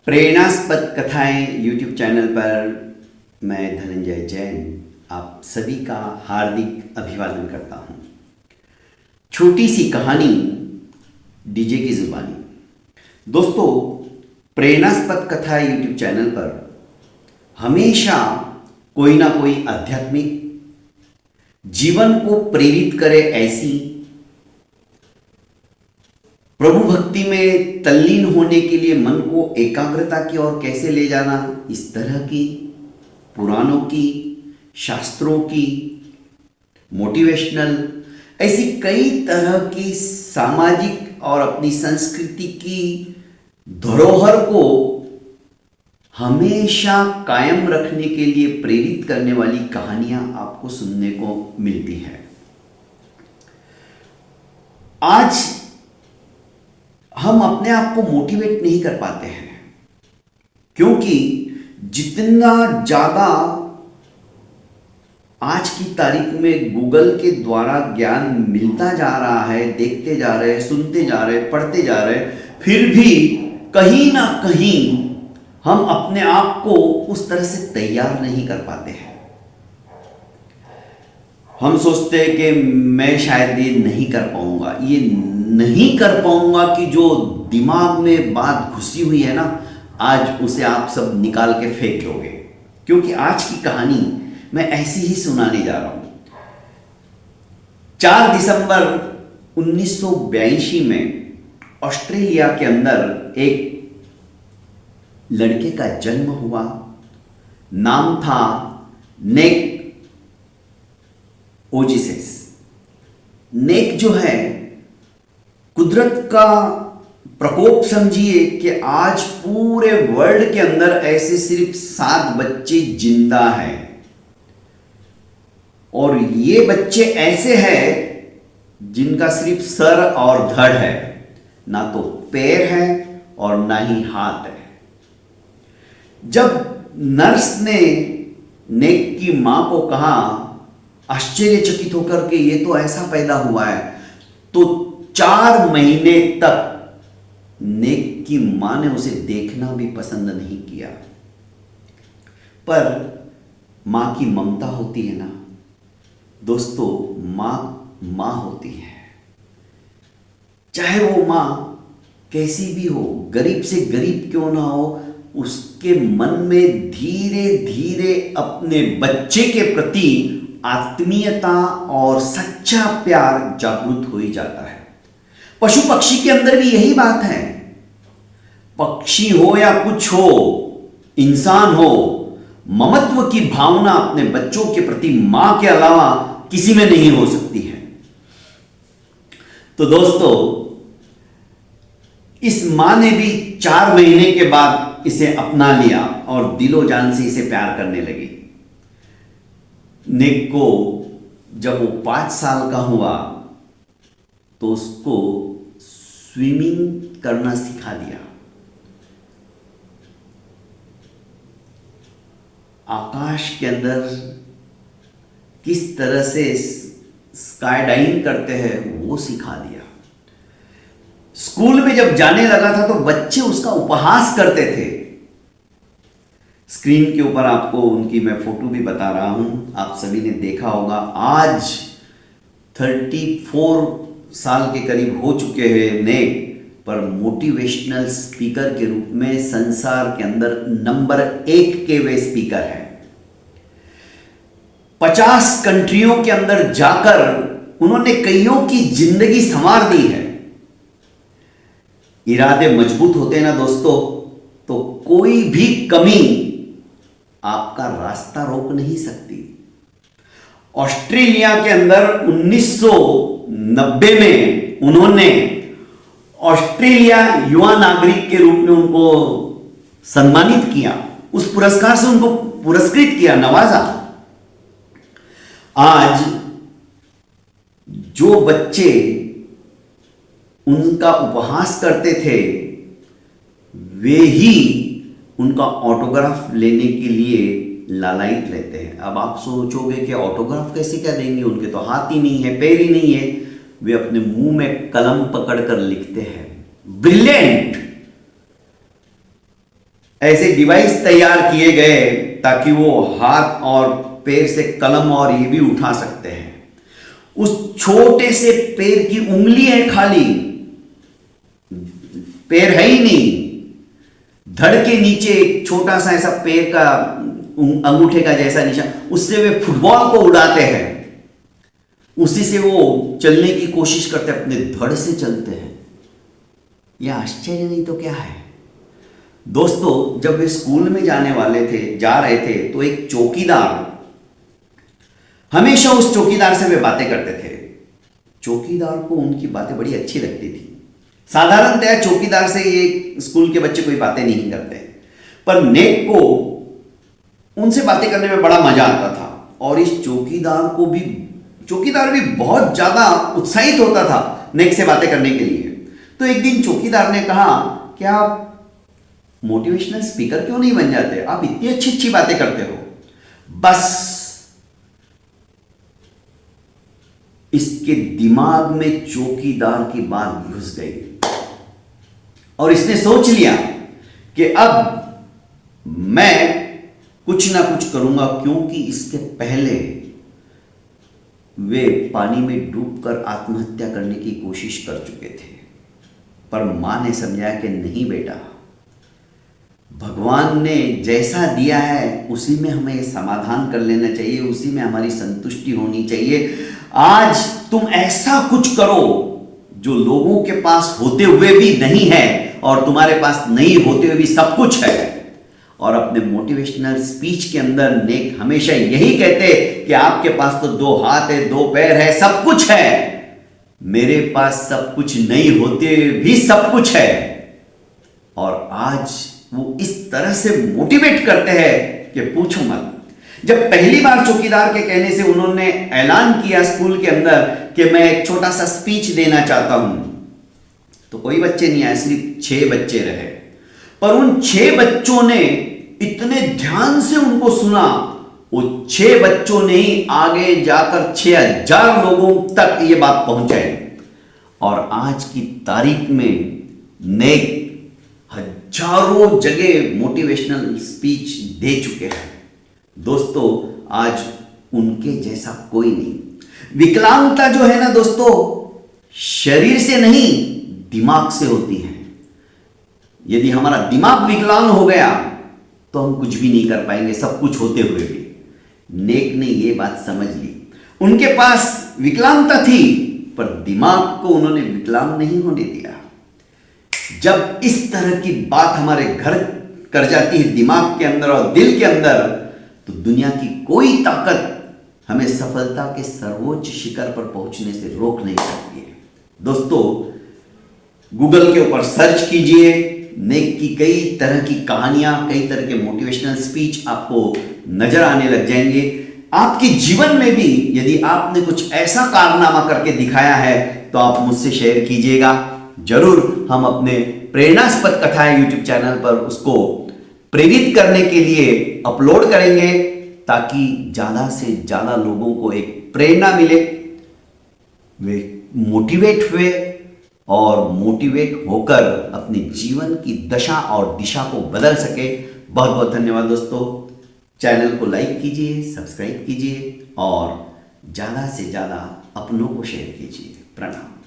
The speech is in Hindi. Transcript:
प्रेरणास्पद कथाएं यूट्यूब चैनल पर मैं धनंजय जैन आप सभी का हार्दिक अभिवादन करता हूं। छोटी सी कहानी डीजे की जुबानी। दोस्तों, प्रेरणास्पद कथा यूट्यूब चैनल पर हमेशा कोई ना कोई आध्यात्मिक जीवन को प्रेरित करे ऐसी, प्रभु भक्ति में तल्लीन होने के लिए मन को एकाग्रता की ओर कैसे ले जाना, इस तरह की पुराणों की, शास्त्रों की, मोटिवेशनल, ऐसी कई तरह की सामाजिक और अपनी संस्कृति की धरोहर को हमेशा कायम रखने के लिए प्रेरित करने वाली कहानियां आपको सुनने को मिलती है। आज हम अपने आप को मोटिवेट नहीं कर पाते हैं, क्योंकि जितना ज़्यादा आज की तारीख में गूगल के द्वारा ज्ञान मिलता जा रहा है, देखते जा रहे हैं, सुनते जा रहे हैं, पढ़ते जा रहे हैं, फिर भी कहीं ना कहीं हम अपने आप को उस तरह से तैयार नहीं कर पाते हैं। हम सोचते हैं कि मैं शायद ये नहीं कर पाऊंगा, ये नहीं कर पाऊंगा कि जो दिमाग में बात घुसी हुई है ना, आज उसे आप सब निकाल के फेंक दोगे, क्योंकि आज की कहानी मैं ऐसी ही सुनाने जा रहा हूं। 4 दिसंबर 1982 में ऑस्ट्रेलिया के अंदर एक लड़के का जन्म हुआ। नाम था नेक ओजिसेस। नेक जो है, कुदरत का प्रकोप समझिए कि आज पूरे वर्ल्ड के अंदर ऐसे सिर्फ 7 बच्चे जिंदा हैं, और ये बच्चे ऐसे हैं जिनका सिर्फ सर और धड़ है, ना तो पैर है और ना ही हाथ है। जब नर्स ने नेक की मां को कहा, आश्चर्यचकित होकर के, ये तो ऐसा पैदा हुआ है, तो 4 महीने तक नेक की मां ने उसे देखना भी पसंद नहीं किया। पर मां की ममता होती है ना दोस्तों, मां होती है। चाहे वो मां कैसी भी हो, गरीब से गरीब क्यों ना हो, उसके मन में धीरे धीरे अपने बच्चे के प्रति आत्मीयता और सच्चा प्यार जागृत हो ही जाता है। पशु पक्षी के अंदर भी यही बात है। पक्षी हो या कुछ हो, इंसान हो, ममत्व की भावना अपने बच्चों के प्रति मां के अलावा किसी में नहीं हो सकती है। तो दोस्तों, इस मां ने भी 4 महीने के बाद इसे अपना लिया और दिलो जान से इसे प्यार करने लगी। नेक को जब वो 5 साल का हुआ तो उसको स्विमिंग करना सिखा दिया। आकाश के अंदर किस तरह से स्काई डाइविंग करते हैं वो सिखा दिया। स्कूल में जब जाने लगा था तो बच्चे उसका उपहास करते थे। स्क्रीन के ऊपर आपको उनकी मैं फोटो भी बता रहा हूं, आप सभी ने देखा होगा। आज 34 साल के करीब हो चुके हैं नेक, पर मोटिवेशनल स्पीकर के रूप में संसार के अंदर नंबर 1 के वे स्पीकर हैं। 50 कंट्रियों के अंदर जाकर उन्होंने कईयों की जिंदगी संवार दी है। इरादे मजबूत होते हैं ना दोस्तों, तो कोई भी कमी आपका रास्ता रोक नहीं सकती। ऑस्ट्रेलिया के अंदर 1990 में उन्होंने ऑस्ट्रेलिया युवा नागरिक के रूप में उनको सम्मानित किया, उस पुरस्कार से उनको पुरस्कृत किया, नवाजा। आज जो बच्चे उनका उपहास करते थे, वे ही उनका ऑटोग्राफ लेने के लिए लालायित रहते हैं। अब आप सोचोगे कि ऑटोग्राफ कैसे क्या देंगे, उनके तो हाथ ही नहीं है, पैर ही नहीं है। वे अपने मुंह में कलम पकड़कर लिखते हैं। ब्रिलियंट। ऐसे डिवाइस तैयार किए गए ताकि वो हाथ और पैर से कलम और ये भी उठा सकते हैं। उस छोटे से पैर की उंगली है खाली, पैर है ही नहीं, धड़ के नीचे एक छोटा सा ऐसा पैर का अंगूठे का जैसा निशान, उससे वे फुटबॉल को उड़ाते हैं, उसी से वो चलने की कोशिश करते हैं, अपने धड़ से चलते हैं। यह आश्चर्य नहीं तो क्या है दोस्तों। जब वे स्कूल में जा रहे थे तो एक चौकीदार, हमेशा उस चौकीदार से वे बातें करते थे। चौकीदार को उनकी बातें बड़ी अच्छी लगती थी। साधारणतः चौकीदार से ये स्कूल के बच्चे कोई बातें नहीं करते, पर नेक को उनसे बातें करने में बड़ा मजा आता था। और इस चौकीदार भी बहुत ज्यादा उत्साहित होता था नेक से बातें करने के लिए। तो एक दिन चौकीदार ने कहा, क्या आप मोटिवेशनल स्पीकर क्यों नहीं बन जाते? आप इतनी अच्छी अच्छी बातें करते हो। बस इसके दिमाग में चौकीदार की बात घुस गई और इसने सोच लिया कि अब मैं कुछ ना कुछ करूंगा, क्योंकि इसके पहले वे पानी में डूबकर आत्महत्या करने की कोशिश कर चुके थे। पर मां ने समझाया कि नहीं बेटा, भगवान ने जैसा दिया है उसी में हमें समाधान कर लेना चाहिए, उसी में हमारी संतुष्टि होनी चाहिए। आज तुम ऐसा कुछ करो जो लोगों के पास होते हुए भी नहीं है और तुम्हारे पास नहीं होते हुए भी सब कुछ है। और अपने मोटिवेशनल स्पीच के अंदर नेक हमेशा यही कहते कि आपके पास तो 2 हाथ है, 2 पैर है, सब कुछ है। मेरे पास सब कुछ नहीं होते हुए भी सब कुछ है। और आज वो इस तरह से मोटिवेट करते हैं कि पूछो मत। जब पहली बार चौकीदार के कहने से उन्होंने ऐलान किया स्कूल के अंदर कि मैं एक छोटा सा स्पीच देना चाहता हूं, तो कोई बच्चे नहीं आए, सिर्फ 6 बच्चे रहे। पर उन 6 बच्चों ने इतने ध्यान से उनको सुना, वो 6 बच्चों ने ही आगे जाकर 6000 लोगों तक ये बात पहुंचाई। और आज की तारीख में नेक हजारों जगह मोटिवेशनल स्पीच दे चुके हैं। दोस्तों, आज उनके जैसा कोई नहीं। विकलांगता जो है ना दोस्तों, शरीर से नहीं दिमाग से होती है। यदि हमारा दिमाग विकलांग हो गया तो हम कुछ भी नहीं कर पाएंगे, सब कुछ होते हुए भी। नेक ने यह बात समझ ली। उनके पास विकलांगता थी पर दिमाग को उन्होंने विकलांग नहीं होने दिया। जब इस तरह की बात हमारे घर कर जाती है दिमाग के अंदर और दिल के अंदर, तो दुनिया की कोई ताकत हमें सफलता के सर्वोच्च शिखर पर पहुंचने से रोक नहीं सकती है। दोस्तों, गूगल के ऊपर सर्च कीजिए, नेक की कई तरह की कहानियां, कई तरह के मोटिवेशनल स्पीच आपको नजर आने लग जाएंगे। आपके जीवन में भी यदि आपने कुछ ऐसा कारनामा करके दिखाया है तो आप मुझसे शेयर कीजिएगा। जरूर हम अपने प्रेरणास्पद कथाएं यूट्यूब चैनल पर उसको प्रेरित करने के लिए अपलोड करेंगे, ताकि ज्यादा से ज्यादा लोगों को एक प्रेरणा मिले, वे मोटिवेट हुए और मोटिवेट होकर अपने जीवन की दशा और दिशा को बदल सके। बहुत बहुत धन्यवाद दोस्तों। चैनल को लाइक कीजिए, सब्सक्राइब कीजिए और ज़्यादा से ज़्यादा अपनों को शेयर कीजिए। प्रणाम।